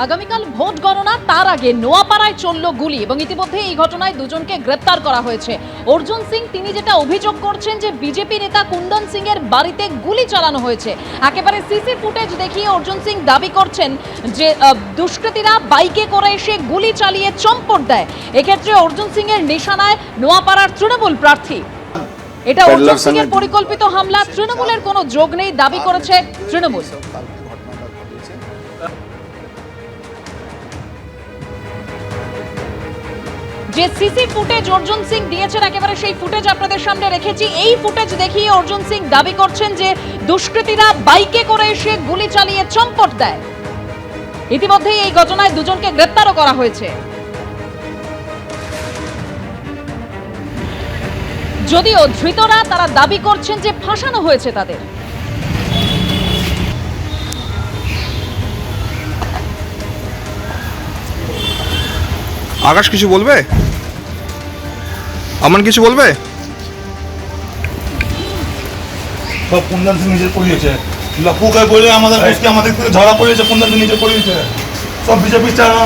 আগামীকাল ভোট গণনা, তার আগে নোয়াপাড়ায় চলল গুলি এবং ইতিমধ্যে এই ঘটনায় দুজনকে গ্রেপ্তার করা হয়েছে। অর্জুন সিং তিনি যেটা অভিযোগ করছেন যে বিজেপি নেতা কুন্দন সিং এর বাড়িতে গুলি চালানো হয়েছে। একেবারে সিসি ফুটেজ দেখিয়ে অর্জুন সিং দাবি করছেন যে দুষ্কৃতীরা বাইকে করে এসে গুলি চালিয়ে চম্পট দেয়। এক্ষেত্রে অর্জুন সিং এর নিশানায় নোয়াপাড়ার তৃণমূল প্রার্থী। এটা অর্জুন সিং এর পরিকল্পিত হামলা, তৃণমূলের কোনো যোগ নেই দাবি করেছে তৃণমূল। যে সিসি ফুটেজ অর্জুন সিং দিয়েছেন একেবারে সেই ফুটেজ আপনাদের সামনে রেখেছি। এই ফুটেজ দেখিয়ে অর্জুন সিং দাবি করছেন যে দুষ্কৃতীরা বাইকে করে এসে গুলি চালিয়ে চম্পট দেয়। ইতিমধ্যেই এই ঘটনায় দুজনকে গ্রেপ্তারও করা হয়েছে। যদিও ধৃতরা তারা দাবি করছেন যে ফাঁসানো হয়েছে তাদের। আকাশ কিছু বলবে? আমান কিছু বলবে? সব কুন্দন সিং নিজে করিয়েছে। লপুকে বলে আমাদের দেশকে আমাদের থেকে ধরা পড়েছে, কুন্দন সিং নিজে করিয়েছে। সব বিজেপি চালানো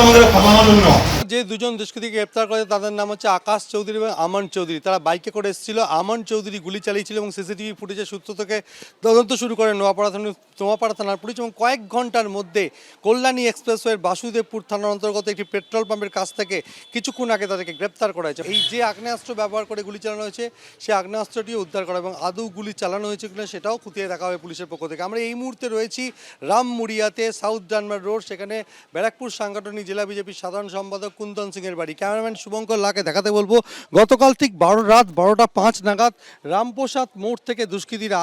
আমাদের ফাঁসানোর জন্য। যে দুজন দুষ্কৃতীকে গ্রেপ্তার করে তাদের নাম হচ্ছে আকাশ চৌধুরী এবং আমান চৌধুরী। তারা বাইকে করে এসেছিল। আমান চৌধুরী গুলি চালিয়েছিল এবং সিসিটিভি ফুটেজের সূত্র থেকে তদন্ত শুরু করে নোয়াপাড়া থানার পুলিশ এবং কয়েক ঘন্টার মধ্যে কল্যাণী এক্সপ্রেসওয়ের বাসুদেবপুর থানার অন্তর্গত একটি পেট্রোল পাম্পের কাছ থেকে কিছুক্ষণ আগে তাদেরকে গ্রেপ্তার করা হয়েছে। এই যে আগ্নেয়াস্ত্র ব্যবহার করে গুলি চালানো হয়েছে সেই আগ্নেয়াস্ত্রটিও উদ্ধার করা এবং আদৌ গুলি চালানো হয়েছে কিনা সেটাও খতিয়ে দেখা হবে পুলিশের পক্ষ থেকে। আমরা এই মুহূর্তে রয়েছি রামমুড়িয়াতে, সাউথ ডানমার রোড, সেখানে ব্যারাকপুর সাংগঠনিক জেলা বিজেপির সাধারণ সম্পাদক কুন্দন সিং এর বাড়ি। ক্যামেরাম্যান শুভঙ্কর লাকে দেখাতে বলবো, গতকাল ঠিক রাত 12টা 5 নাগাদ রামপ্রসাদ মোড় থেকে দুষ্কৃতীরা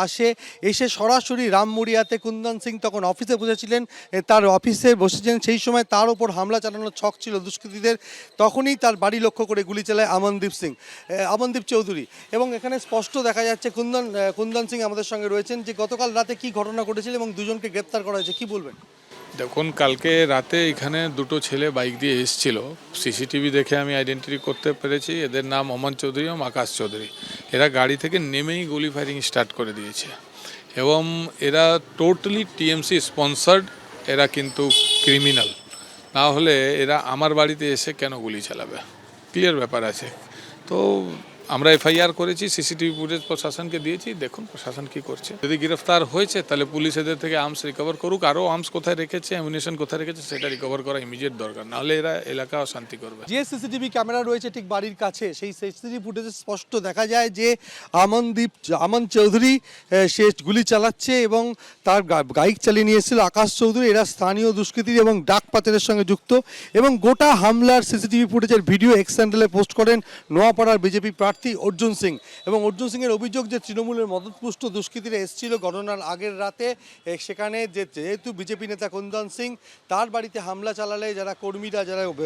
এসে সরাসরি রামমুড়িয়াতে কুন্দন সিং তখন অফিসে বসেছিলেন, তার অফিসে বসেছিলেন। সেই সময় তার ওপর হামলা চালানোর ছক ছিল দুষ্কৃতীদের। তখনই তার বাড়ি লক্ষ্য করে গুলি চালায় আমনদীপ চৌধুরী। এবং এখানে স্পষ্ট দেখা যাচ্ছে কুন্দন সিং আমাদের সঙ্গে রয়েছেন যে গতকাল রাতে কি ঘটনা ঘটেছিল এবং দুজনকে গ্রেপ্তার করা হয়েছে, কি বলবেন? দেখুন, কালকে রাতে এখানে দুটো ছেলে বাইক দিয়ে এসেছিল। সিসিটিভি দেখে আমি আইডেন্টিটি করতে পেরেছি এদের নাম অমন চৌধুরী এবং আকাশ চৌধুরী। এরা গাড়ি থেকে নেমেই গুলি ফায়ারিং স্টার্ট করে দিয়েছে এবং এরা টোটালি টিএমসি স্পন্সার্ড। এরা কিন্তু ক্রিমিনাল, না হলে এরা আমার বাড়িতে এসে কেন গুলি চালাবে? ক্লিয়ার ব্যাপার আছে। তো আমরা এফআইআর করেছি, সিসিটিভি ফুটেজ প্রশাসনকে দিয়েছি, দেখুন প্রশাসন কি করছে। যদি গ্রেফতার হয়েছে তাহলে পুলিশ এদের থেকে আর্মস রিকভার করুক। আরও আর্মস কোথায় রেখেছে, অ্যামিউনিশন কোথায় রেখেছে সেটা রিকভার করা ইমিডিয়েট দরকার, নাহলে এরা এলাকা অশান্তি করবে। যে সিসিটিভি ক্যামেরা রয়েছে ঠিক বাড়ির কাছে, সেই সিসিটিভি ফুটেজে স্পষ্ট দেখা যায় যে আমন চৌধুরী সে গুলি চালাচ্ছে এবং তার বাইক চালিয়ে নিয়ে এসেছিল আকাশ চৌধুরী। এরা স্থানীয় দুষ্কৃতী এবং ডাক পাচারের সঙ্গে যুক্ত এবং গোটা হামলার সিসিটিভি ফুটেজের ভিডিও এক্স হ্যান্ডেলে পোস্ট করেন নোয়াপাড়ার বিজেপি প্রার্থী অর্জুন সিং। এবং অর্জুন সিং এর অভিযোগ যে তৃণমূলের মদতপুষ্ট দুষ্কৃতীরা এসেছিল গণনার আগের রাতে, সেখানে যেহেতু বিজেপি নেতা কুন্দন সিং তার বাড়িতে হামলা চালালে যারা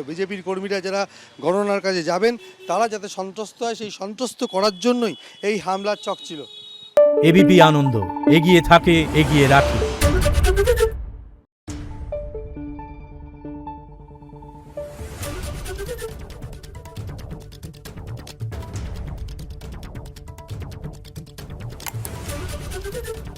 বিজেপির কর্মীরা যারা গণনার কাজে যাবেন তারা যাতে সন্ত্রস্ত হয়, সেই সন্ত্রস্ত করার জন্যই এই হামলার ছক ছিল। এবিপি আনন্দ, এগিয়ে থাকে, এগিয়ে রাখে। Thank you.